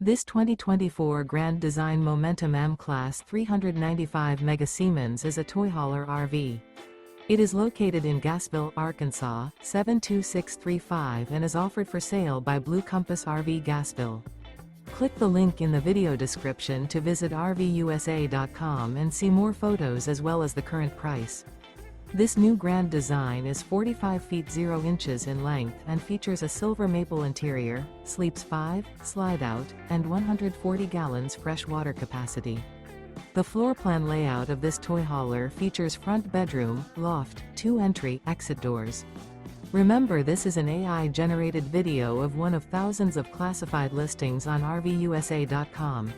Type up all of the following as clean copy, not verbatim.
This 2024 Grand Design Momentum M-Class 395 Mega Siemens is a toy hauler RV. It is located in Gassville, Arkansas, 72635 and is offered for sale by Blue Compass RV Gassville. Click the link in the video description to visit RVUSA.com and see more photos as well as the current price. This new grand design is 45 feet 0 inches in length and features a silver maple interior, sleeps 5, slide-out, and 140 gallons fresh water capacity. The floor plan layout of this toy hauler features front bedroom, loft, 2 entry/exit doors. Remember, this is an AI-generated video of one of thousands of classified listings on RVUSA.com.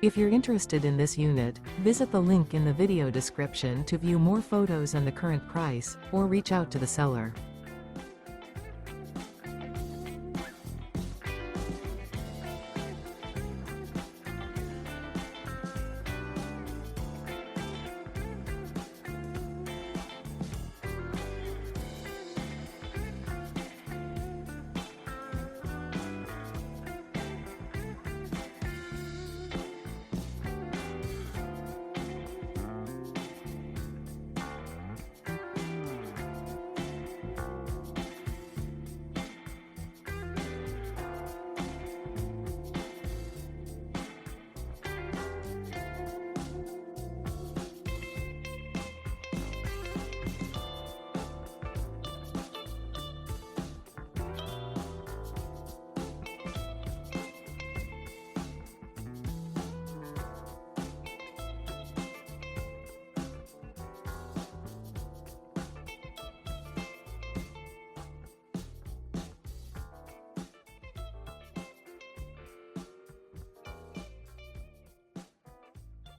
If you're interested in this unit, visit the link in the video description to view more photos and the current price, or reach out to the seller.